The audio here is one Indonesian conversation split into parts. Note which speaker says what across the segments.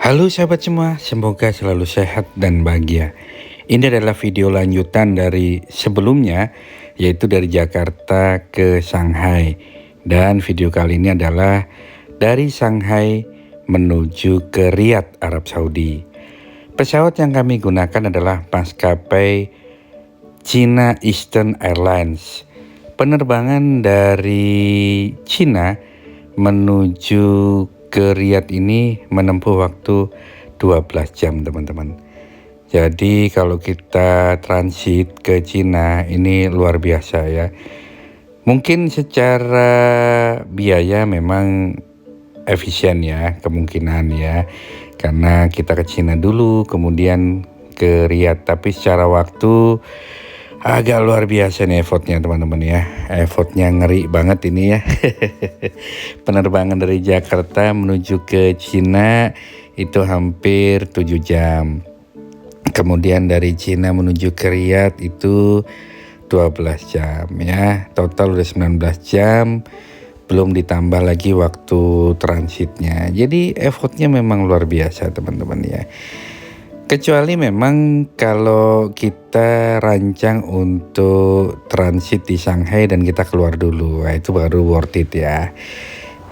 Speaker 1: Halo sahabat semua, semoga selalu sehat dan bahagia. Ini adalah video lanjutan dari sebelumnya, yaitu dari Jakarta ke Shanghai. Dan video kali ini adalah dari Shanghai menuju ke Riyadh, Arab Saudi. Pesawat yang kami gunakan adalah maskapai China Eastern Airlines. Penerbangan dari China menuju ke Riyadh ini menempuh waktu 12 jam teman-teman. Jadi kalau kita transit ke Cina ini luar biasa ya. Mungkin secara biaya memang efisien ya, kemungkinan ya. Karena kita ke Cina dulu kemudian ke Riyadh, tapi secara waktu agak luar biasa nih effortnya teman-teman ya. Effortnya ngeri banget ini ya. Penerbangan dari Jakarta menuju ke Cina itu hampir 7 jam. Kemudian dari Cina menuju ke Riyadh itu 12 jam ya. Total udah 19 jam. Belum ditambah lagi waktu transitnya. Jadi effortnya memang luar biasa teman-teman ya. Kecuali memang kalau kita rancang untuk transit di Shanghai dan kita keluar dulu, nah itu baru worth it ya.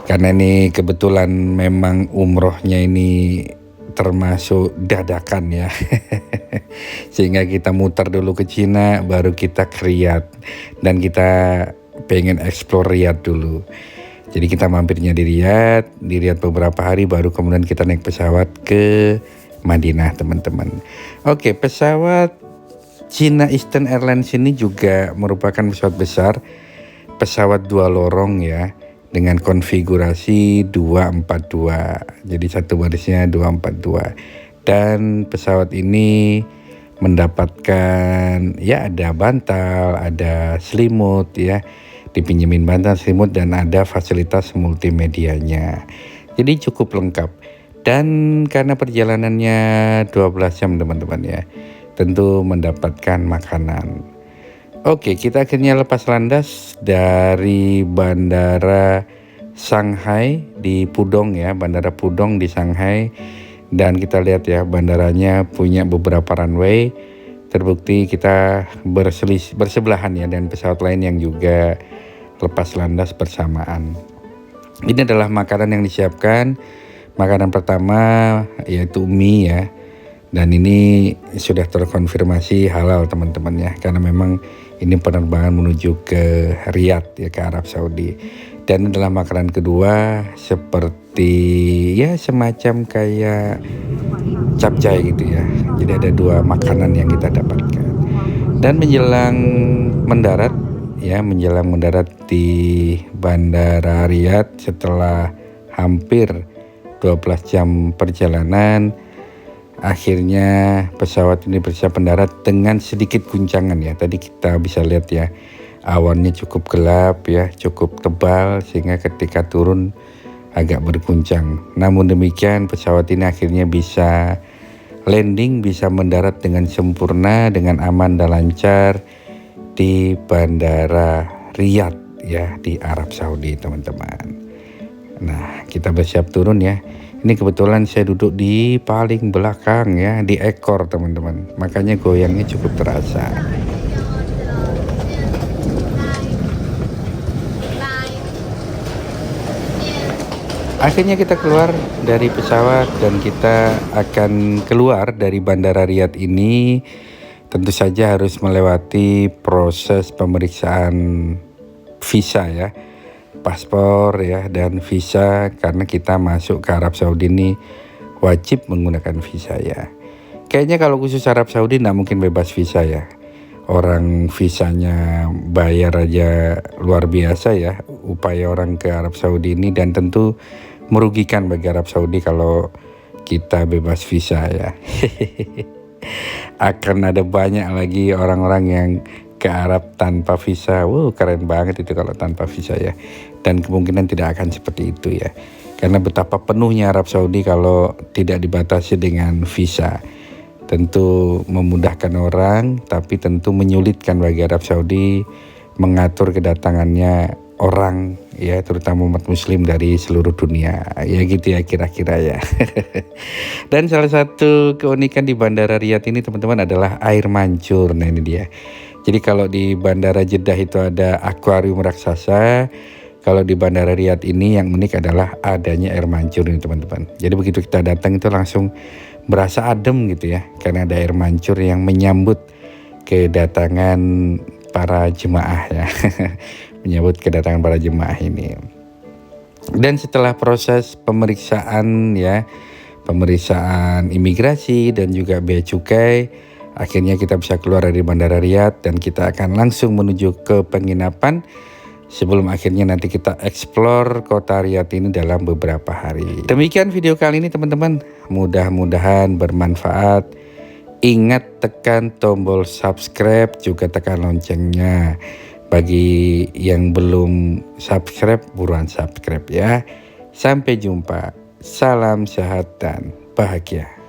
Speaker 1: Karena ini kebetulan memang umrohnya ini termasuk dadakan ya. Sehingga kita muter dulu ke Cina, baru kita ke Riyadh. Dan kita pengen explore Riyadh dulu. Jadi kita mampirnya di Riyadh beberapa hari, baru kemudian kita naik pesawat ke Madinah teman-teman. Oke, pesawat China Eastern Airlines ini juga merupakan pesawat besar, pesawat dua lorong ya, dengan konfigurasi 242. Jadi satu barisnya 242. Dan pesawat ini mendapatkan ya ada bantal, ada selimut ya, dipinjemin bantal, selimut, dan ada fasilitas multimedianya. Jadi cukup lengkap. Dan karena perjalanannya 12 jam teman-teman ya, tentu mendapatkan makanan. Oke, kita akhirnya lepas landas dari bandara Shanghai di Pudong ya, bandara Pudong di Shanghai. Dan kita lihat ya, bandaranya punya beberapa runway. Terbukti kita bersebelahan ya, dan pesawat lain yang juga lepas landas bersamaan. Ini adalah makanan yang disiapkan. Makanan pertama yaitu mie ya, dan ini sudah terkonfirmasi halal teman-teman ya, karena memang ini penerbangan menuju ke Riyadh ya, ke Arab Saudi. Dan adalah makanan kedua seperti ya semacam kayak capcay gitu ya. Jadi ada dua makanan yang kita dapatkan. Dan menjelang mendarat di Bandara Riyadh setelah hampir 12 jam perjalanan, akhirnya pesawat ini bersiap mendarat dengan sedikit guncangan ya. Tadi kita bisa lihat ya, awannya cukup gelap ya, cukup tebal, sehingga ketika turun agak berguncang. Namun demikian pesawat ini akhirnya bisa landing, bisa mendarat dengan sempurna, dengan aman dan lancar di Bandara Riyadh ya, di Arab Saudi teman-teman. Nah, kita bersiap turun ya. Ini kebetulan saya duduk di paling belakang ya, di ekor teman-teman. Makanya goyangnya cukup terasa. Akhirnya kita keluar dari pesawat dan kita akan keluar dari Bandara Riyadh ini. Tentu saja harus melewati proses pemeriksaan visa ya, paspor ya, dan visa, karena kita masuk ke Arab Saudi ini wajib menggunakan visa ya. Kayaknya kalau khusus Arab Saudi nggak mungkin bebas visa ya. Orang visanya bayar aja luar biasa ya, upaya orang ke Arab Saudi ini, dan tentu merugikan bagi Arab Saudi kalau kita bebas visa ya. Akan ada banyak lagi orang-orang yang ke Arab tanpa visa. Keren banget itu kalau tanpa visa ya. Dan kemungkinan tidak akan seperti itu ya. Karena betapa penuhnya Arab Saudi kalau tidak dibatasi dengan visa. Tentu memudahkan orang, tapi tentu menyulitkan bagi Arab Saudi mengatur kedatangannya orang ya, terutama umat muslim dari seluruh dunia. Ya gitu ya kira-kira ya. Dan salah satu keunikan di Bandara Riyadh ini teman-teman adalah air mancur. Nah ini dia. Jadi kalau di Bandara Jeddah itu ada akuarium raksasa, kalau di Bandara Riyadh ini yang unik adalah adanya air mancur ini teman-teman. Jadi begitu kita datang itu langsung berasa adem gitu ya, karena ada air mancur yang menyambut kedatangan para jemaah ya. Menyambut kedatangan para jemaah ini. Dan setelah proses pemeriksaan ya, pemeriksaan imigrasi dan juga bea cukai, akhirnya kita bisa keluar dari Bandara Riyadh dan kita akan langsung menuju ke penginapan sebelum akhirnya nanti kita explore kota Riyadh ini dalam beberapa hari. Demikian video kali ini teman-teman, mudah-mudahan bermanfaat. Ingat tekan tombol subscribe, juga tekan loncengnya. Bagi yang belum subscribe, buruan subscribe ya. Sampai jumpa, salam sehat dan bahagia.